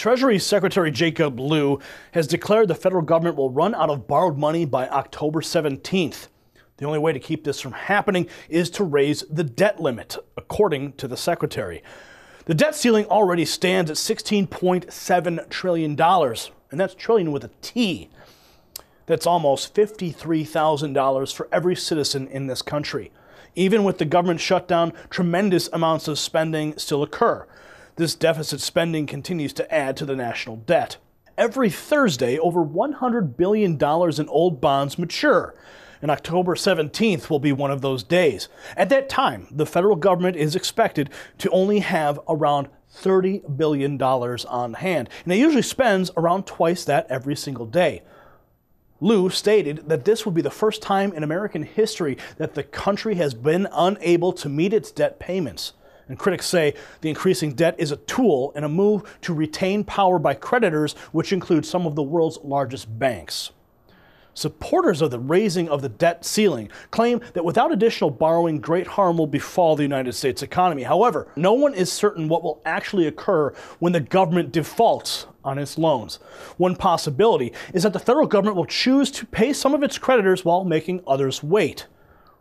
Treasury Secretary Jacob Lew has declared the federal government will run out of borrowed money by October 17th. The only way to keep this from happening is to raise the debt limit, according to the secretary. The debt ceiling already stands at $16.7 trillion, and that's trillion with a T. That's almost $53,000 for every citizen in this country. Even with the government shutdown, tremendous amounts of spending still occur. This deficit spending continues to add to the national debt. Every Thursday, over $100 billion in old bonds mature, and October 17th will be one of those days. At that time, the federal government is expected to only have around $30 billion on hand, and it usually spends around twice that every single day. Lew stated that this would be the first time in American history that the country has been unable to meet its debt payments. And critics say the increasing debt is a tool and a move to retain power by creditors, which include some of the world's largest banks. Supporters of the raising of the debt ceiling claim that without additional borrowing, great harm will befall the United States economy. However, no one is certain what will actually occur when the government defaults on its loans. One possibility is that the federal government will choose to pay some of its creditors while making others wait.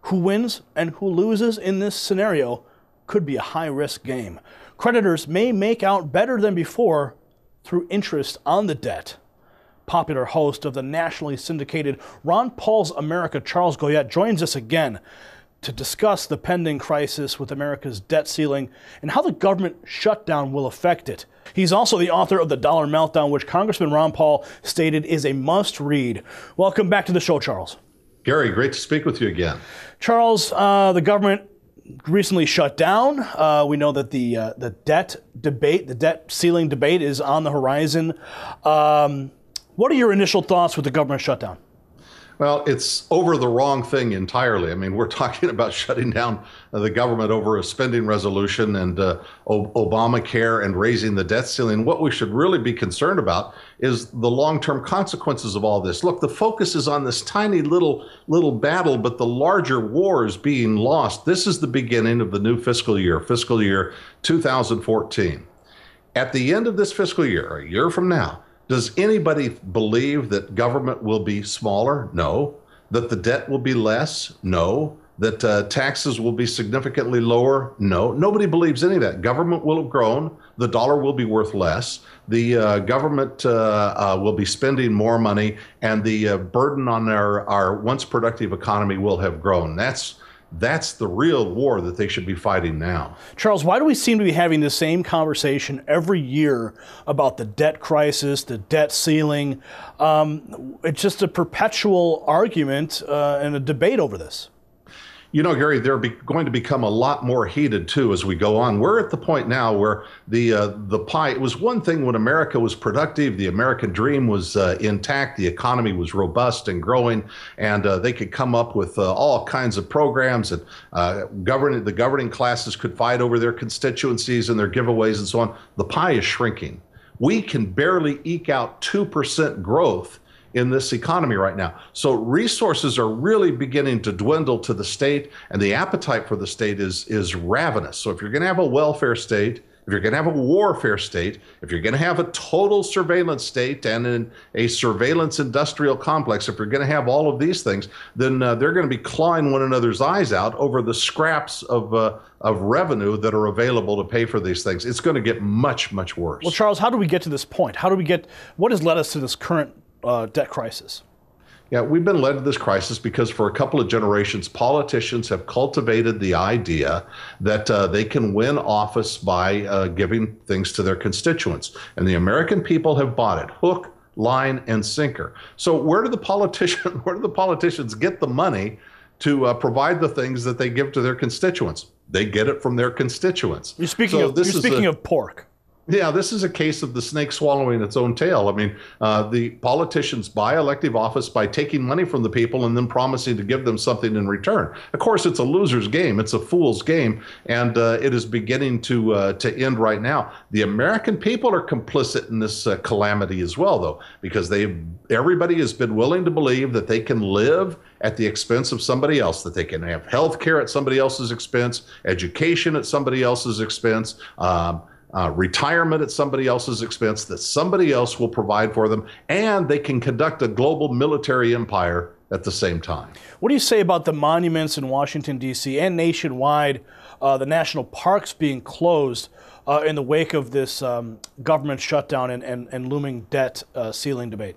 Who wins and who loses in this scenario could be a high-risk game. Creditors may make out better than before through interest on the debt. Popular host of the nationally syndicated Ron Paul's America, Charles Goyette, joins us again to discuss the pending crisis with America's debt ceiling and how the government shutdown will affect it. He's also the author of The Dollar Meltdown, which Congressman Ron Paul stated is a must-read. Welcome back to the show, Charles. Gary, great to speak with you again. Charles, the government recently shut down. We know that the debt debate, the debt ceiling debate is on the horizon. What are your initial thoughts with the government shutdown? Well, it's over the wrong thing entirely. I mean, we're talking about shutting down the government over a spending resolution and Obamacare and raising the debt ceiling. What we should really be concerned about is the long-term consequences of all this. Look, the focus is on this tiny little battle, but the larger war is being lost. This is the beginning of the new fiscal year 2014. At the end of this fiscal year, a year from now, does anybody believe that government will be smaller? No. That the debt will be less? No. That taxes will be significantly lower? No. Nobody believes any of that. Government will have grown. The dollar will be worth less. The government will be spending more money, and the burden on our once productive economy will have grown. That's the real war that they should be fighting now. Charles, why do we seem to be having the same conversation every year about the debt crisis, the debt ceiling? It's just a perpetual argument and a debate over this. You know, Gary, they're going to become a lot more heated, too, as we go on. We're at the point now where the pie, it was one thing when America was productive, the American dream was intact, the economy was robust and growing, and they could come up with all kinds of programs, and the governing classes could fight over their constituencies and their giveaways and so on. The pie is shrinking. We can barely eke out 2% growth in this economy right now. So resources are really beginning to dwindle to the state, and the appetite for the state is ravenous. So if you're going to have a welfare state, if you're going to have a warfare state, if you're going to have a total surveillance state and a surveillance industrial complex, if you're going to have all of these things, then they're going to be clawing one another's eyes out over the scraps of revenue that are available to pay for these things. It's going to get much, much worse. Well, Charles, how do we get to this point? What has led us to this current debt crisis? Yeah, we've been led to this crisis because for a couple of generations, politicians have cultivated the idea that they can win office by giving things to their constituents. And the American people have bought it, hook, line, and sinker. So where do the politicians get the money to provide the things that they give to their constituents? They get it from their constituents. You're speaking of pork. Yeah, this is a case of the snake swallowing its own tail. I mean, the politicians buy elective office by taking money from the people and then promising to give them something in return. Of course, it's a loser's game. It's a fool's game, and it is beginning to end right now. The American people are complicit in this calamity as well, though, because everybody has been willing to believe that they can live at the expense of somebody else, that they can have health care at somebody else's expense, education at somebody else's expense, retirement at somebody else's expense that somebody else will provide for them, and they can conduct a global military empire at the same time. What do you say about the monuments in Washington, D.C. and nationwide, the national parks being closed in the wake of this government shutdown and looming debt ceiling debate?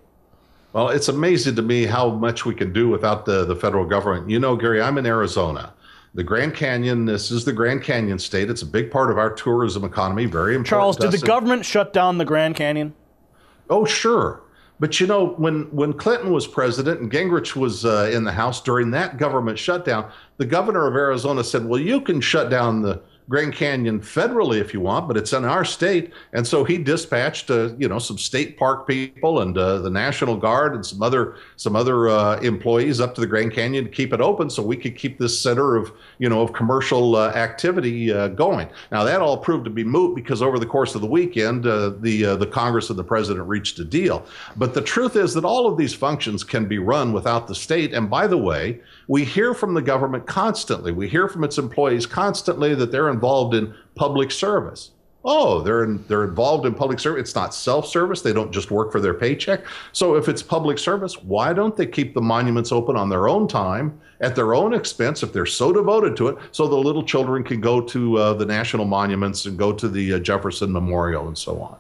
Well, it's amazing to me how much we can do without the federal government. You know, Gary, I'm in Arizona. The Grand Canyon, this is the Grand Canyon state. It's a big part of our tourism economy, very important. Charles, did the government shut down the Grand Canyon? Oh, sure. But you know, when Clinton was president and Gingrich was in the House during that government shutdown, the governor of Arizona said, well, you can shut down the Grand Canyon federally if you want, but it's in our state. And so he dispatched, some state park people and the National Guard and some other employees up to the Grand Canyon to keep it open so we could keep this center of commercial activity going. Now that all proved to be moot because over the course of the weekend, the Congress and the president reached a deal. But the truth is that all of these functions can be run without the state. And by the way, we hear from the government constantly. We hear from its employees constantly that they're involved in public service. Oh, they're involved in public service. It's not self-service. They don't just work for their paycheck. So if it's public service, why don't they keep the monuments open on their own time, at their own expense, if they're so devoted to it, so the little children can go to the national monuments and go to the Jefferson Memorial and so on.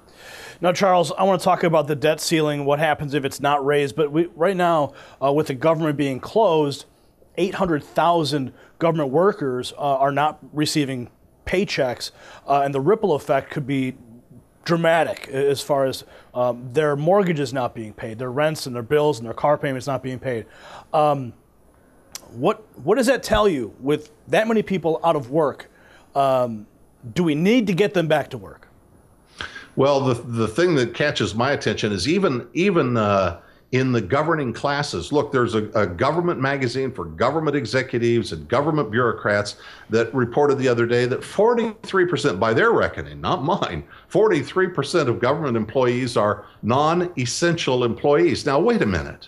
Now, Charles, I want to talk about the debt ceiling, what happens if it's not raised. But right now, with the government being closed, 800,000 government workers are not receiving paychecks, and the ripple effect could be dramatic as far as their mortgages not being paid, their rents and their bills and their car payments not being paid. What does that tell you with that many people out of work? Do we need to get them back to work? Well, the thing that catches my attention is even in the governing classes. Look, there's a government magazine for government executives and government bureaucrats that reported the other day that 43%, by their reckoning, not mine, 43% of government employees are non-essential employees. Now, wait a minute.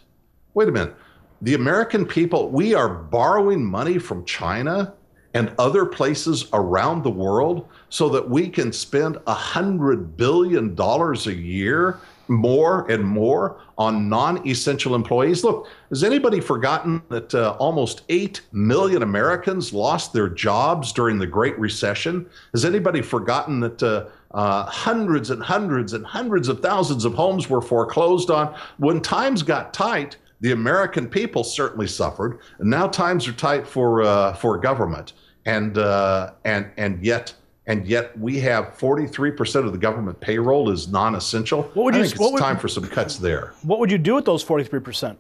The American people, we are borrowing money from China and other places around the world so that we can spend $100 billion a year more and more on non-essential employees. Look, has anybody forgotten that almost 8 million Americans lost their jobs during the Great Recession? Has anybody forgotten that hundreds and hundreds and hundreds of thousands of homes were foreclosed on? When times got tight, the American people certainly suffered, and now times are tight for government, and yet we have 43% of the government payroll is non-essential. I think it's time for some cuts there. What would you do with those 43%?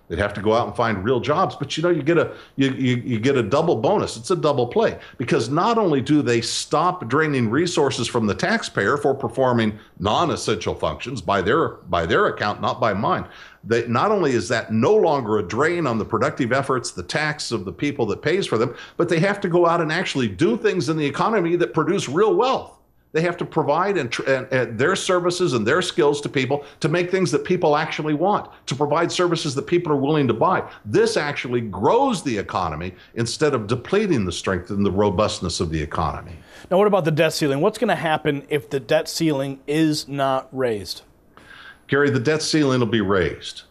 They'd have to go out and find real jobs, but you get a double bonus. It's a double play, because not only do they stop draining resources from the taxpayer for performing non-essential functions by their account, not by mine. Not only is that no longer a drain on the productive efforts, the tax of the people that pays for them, but they have to go out and actually do things in the economy that produce real wealth. They have to provide and their services and their skills to people to make things that people actually want, to provide services that people are willing to buy. This actually grows the economy instead of depleting the strength and the robustness of the economy. Now, what about the debt ceiling? What's going to happen if the debt ceiling is not raised? Gary, the debt ceiling will be raised.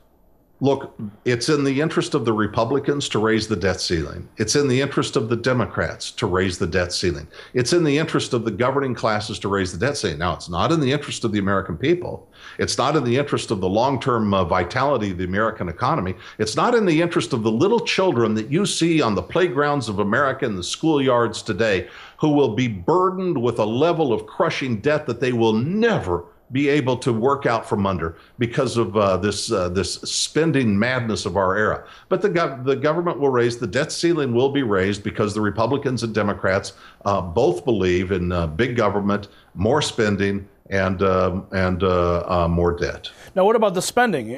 Look, it's in the interest of the Republicans to raise the debt ceiling. It's in the interest of the Democrats to raise the debt ceiling. It's in the interest of the governing classes to raise the debt ceiling. Now, it's not in the interest of the American people. It's not in the interest of the long-term vitality of the American economy. It's not in the interest of the little children that you see on the playgrounds of America and the schoolyards today, who will be burdened with a level of crushing debt that they will never be able to work out from under because of this spending madness of our era. But the government will raise, the debt ceiling will be raised because the Republicans and Democrats both believe in big government, more spending, and more debt. Now, what about the spending?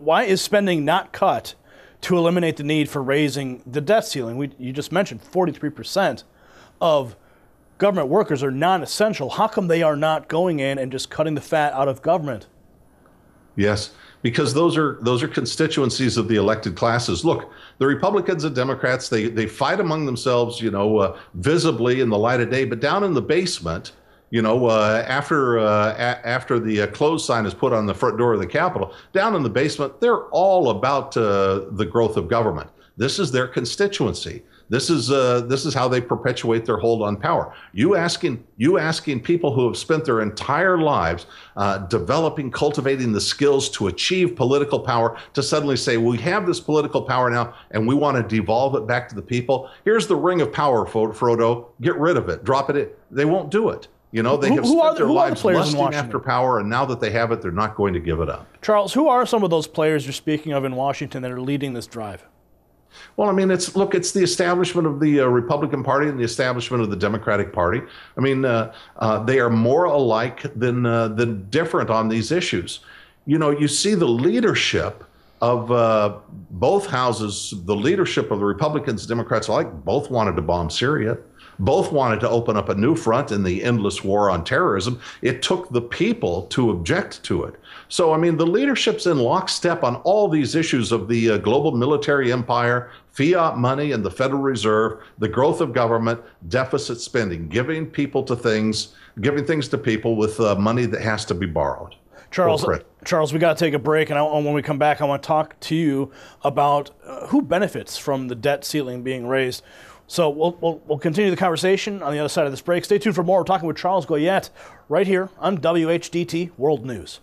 Why is spending not cut to eliminate the need for raising the debt ceiling? You just mentioned 43% of government workers are non-essential. How come they are not going in and just cutting the fat out of government? Yes, because those are constituencies of the elected classes. Look, the Republicans and Democrats, they fight among themselves, visibly in the light of day, but down in the basement, After the close sign is put on the front door of the Capitol, down in the basement, they're all about the growth of government. This is their constituency. This is how they perpetuate their hold on power. You asking people who have spent their entire lives developing, cultivating the skills to achieve political power to suddenly say, we have this political power now and we want to devolve it back to the people. Here's the ring of power, Frodo. Get rid of it. Drop it. They won't do it. They have spent their lives lusting after power, and now that they have it, they're not going to give it up. Charles, who are some of those players you're speaking of in Washington that are leading this drive? Well, I mean, it's the establishment of the Republican Party and the establishment of the Democratic Party. I mean, they are more alike than different on these issues. You see the leadership of both houses, the leadership of the Republicans, Democrats alike, both wanted to bomb Syria. Both wanted to open up a new front in the endless war on terrorism. It took the people to object to it. So, I mean, the leadership's in lockstep on all these issues of the global military empire, fiat money and the Federal Reserve, the growth of government, deficit spending, giving things to people with money that has to be borrowed. Charles, we got to take a break, and when we come back, I want to talk to you about who benefits from the debt ceiling being raised. So we'll continue the conversation on the other side of this break. Stay tuned for more. We're talking with Charles Goyette right here on WHDT World News.